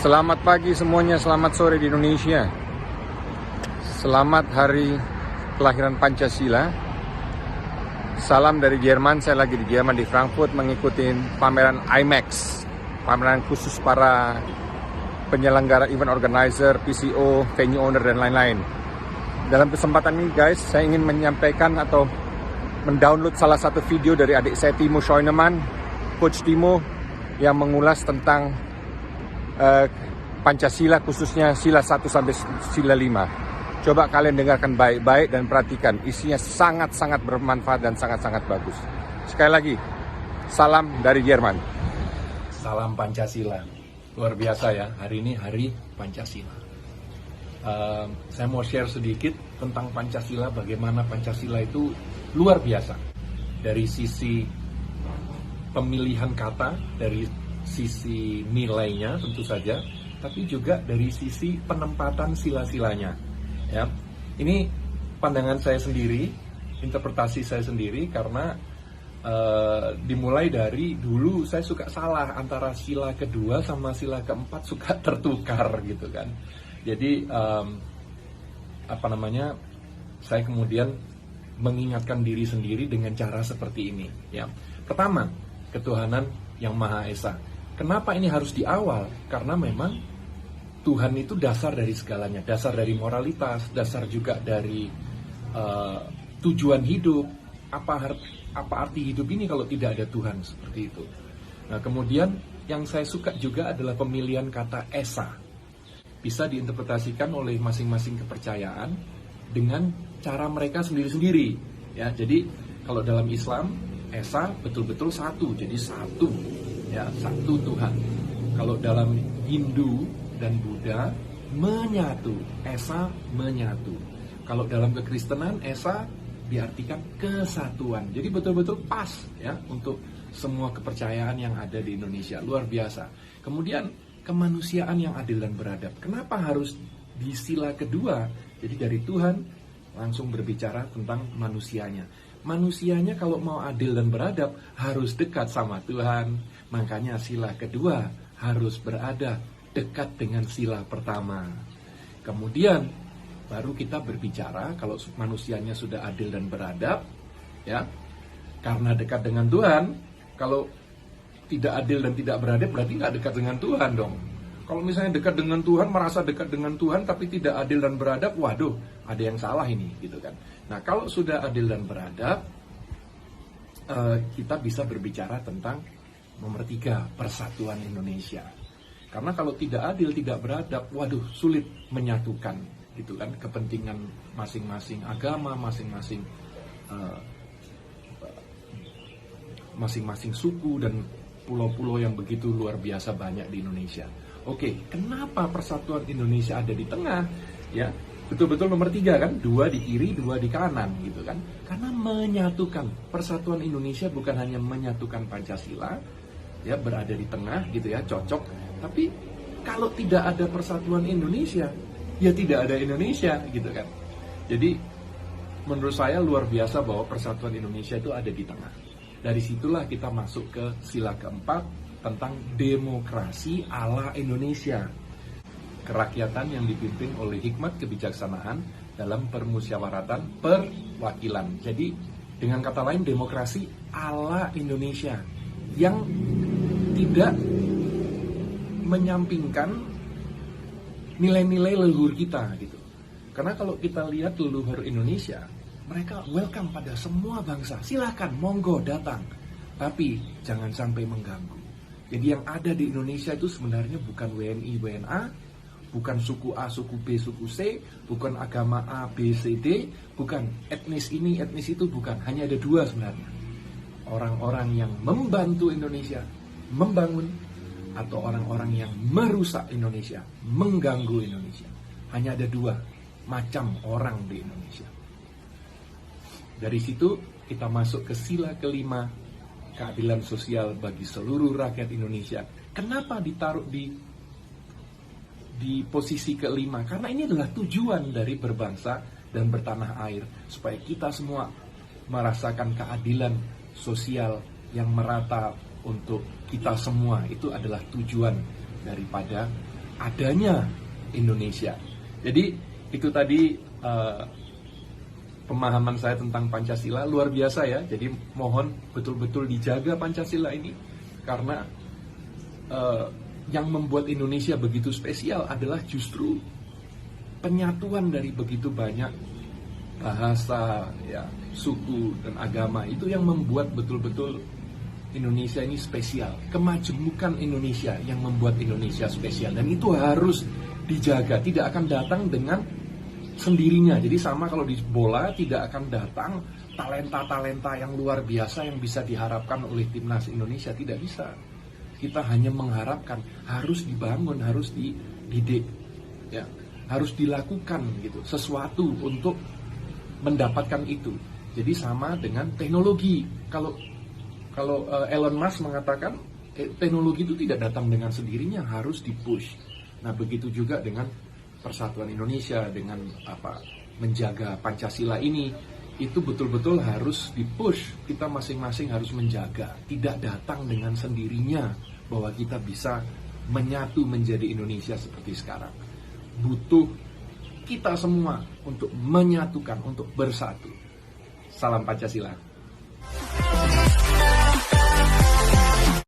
Selamat pagi semuanya, selamat sore di Indonesia. Selamat hari kelahiran Pancasila. Salam dari Jerman, saya lagi di Jerman di Frankfurt mengikuti pameran IMAX, pameran khusus para penyelenggara, event organizer, PCO, venue owner dan lain-lain. Dalam kesempatan ini guys, saya ingin menyampaikan atau mendownload salah satu video dari adik saya Timo Scheunemann, Coach Timo, yang mengulas tentang Pancasila, khususnya sila 1 sampai sila 5. Coba kalian dengarkan baik-baik dan perhatikan, isinya sangat-sangat bermanfaat dan sangat-sangat bagus. Sekali lagi, salam dari Jerman. Salam Pancasila. Luar biasa ya, hari ini hari Pancasila. Saya mau share sedikit tentang Pancasila, bagaimana Pancasila itu luar biasa. Dari sisi pemilihan kata, dari sisi nilainya tentu saja, tapi juga dari sisi penempatan sila-silanya. Ya, ini pandangan saya sendiri, interpretasi saya sendiri, karena dimulai dari dulu saya suka salah antara sila kedua sama sila keempat, suka tertukar gitu kan. Jadi saya kemudian mengingatkan diri sendiri dengan cara seperti ini. Ya, pertama, ketuhanan yang Maha Esa. Kenapa ini harus di awal? Karena memang Tuhan itu dasar dari segalanya, dasar dari moralitas, dasar juga dari tujuan hidup. Apa arti hidup ini kalau tidak ada Tuhan, seperti itu. Nah, kemudian yang saya suka juga adalah pemilihan kata Esa. Bisa diinterpretasikan oleh masing-masing kepercayaan dengan cara mereka sendiri-sendiri. Ya, jadi kalau dalam Islam, Esa betul-betul satu, jadi satu. Ya, satu Tuhan. Kalau dalam Hindu dan Buddha, menyatu, Esa menyatu. Kalau dalam kekristenan, Esa diartikan kesatuan. Jadi betul-betul pas ya untuk semua kepercayaan yang ada di Indonesia. Luar biasa. Kemudian kemanusiaan yang adil dan beradab. Kenapa harus di sila kedua? Jadi dari Tuhan langsung berbicara tentang manusianya. Manusianya kalau mau adil dan beradab harus dekat sama Tuhan. Makanya sila kedua harus berada dekat dengan sila pertama. Kemudian baru kita berbicara kalau manusianya sudah adil dan beradab, ya. Karena dekat dengan Tuhan. Kalau tidak adil dan tidak beradab berarti nggak dekat dengan Tuhan dong. Kalau misalnya dekat dengan Tuhan, merasa dekat dengan Tuhan tapi tidak adil dan beradab, waduh, ada yang salah ini, gitu kan. Nah, kalau sudah adil dan beradab, kita bisa berbicara tentang nomor 3, persatuan Indonesia. Karena kalau tidak adil, tidak beradab, waduh, sulit menyatukan, gitu kan, kepentingan masing-masing agama, masing-masing suku dan pulau-pulau yang begitu luar biasa banyak di Indonesia. Oke, kenapa persatuan Indonesia ada di tengah? Ya, betul-betul nomor 3 kan, 2 di kiri, 2 di kanan, gitu kan. Karena menyatukan, persatuan Indonesia bukan hanya menyatukan Pancasila, ya, berada di tengah, gitu ya, cocok. Tapi kalau tidak ada persatuan Indonesia, ya tidak ada Indonesia, gitu kan. Jadi menurut saya luar biasa bahwa persatuan Indonesia itu ada di tengah. Dari situlah kita masuk ke sila keempat tentang demokrasi ala Indonesia. Kerakyatan yang dipimpin oleh hikmat kebijaksanaan dalam permusyawaratan perwakilan. Jadi dengan kata lain, demokrasi ala Indonesia yang tidak menyampingkan nilai-nilai leluhur kita, gitu. Karena kalau kita lihat leluhur Indonesia, mereka welcome pada semua bangsa. Silakan, monggo datang. Tapi jangan sampai mengganggu. Jadi yang ada di Indonesia itu sebenarnya bukan WNI, WNA, bukan suku A, suku B, suku C, bukan agama A, B, C, D, bukan etnis ini, etnis itu, bukan. Hanya ada 2 sebenarnya. Orang-orang yang membantu Indonesia membangun, atau orang-orang yang merusak Indonesia, mengganggu Indonesia. Hanya ada 2 macam orang di Indonesia. Dari situ kita masuk ke sila kelima, keadilan sosial bagi seluruh rakyat Indonesia. Kenapa ditaruh di posisi kelima? Karena ini adalah tujuan dari berbangsa dan bertanah air, supaya kita semua merasakan keadilan sosial yang merata untuk kita semua. Itu adalah tujuan daripada adanya Indonesia. Jadi itu tadi pemahaman saya tentang Pancasila luar biasa ya. Jadi mohon betul-betul dijaga Pancasila ini, karena yang membuat Indonesia begitu spesial adalah justru penyatuan dari begitu banyak bahasa, ya, suku dan agama. Itu yang membuat betul-betul Indonesia ini spesial. Kemajemukan Indonesia yang membuat Indonesia spesial, dan itu harus dijaga. Tidak akan datang dengan sendirinya. Jadi sama kalau di bola, tidak akan datang talenta-talenta yang luar biasa yang bisa diharapkan oleh timnas Indonesia. Tidak bisa. Kita hanya mengharapkan, harus dibangun, harus dididik, ya, harus dilakukan gitu sesuatu untuk mendapatkan itu. Jadi sama dengan teknologi. Kalau Elon Musk mengatakan teknologi itu tidak datang dengan sendirinya, harus dipush. Nah, begitu juga dengan persatuan Indonesia, dengan menjaga Pancasila ini, itu betul-betul harus dipush. Kita masing-masing harus menjaga, tidak datang dengan sendirinya bahwa kita bisa menyatu menjadi Indonesia seperti sekarang. Butuh kita semua untuk menyatukan, untuk bersatu. Salam Pancasila.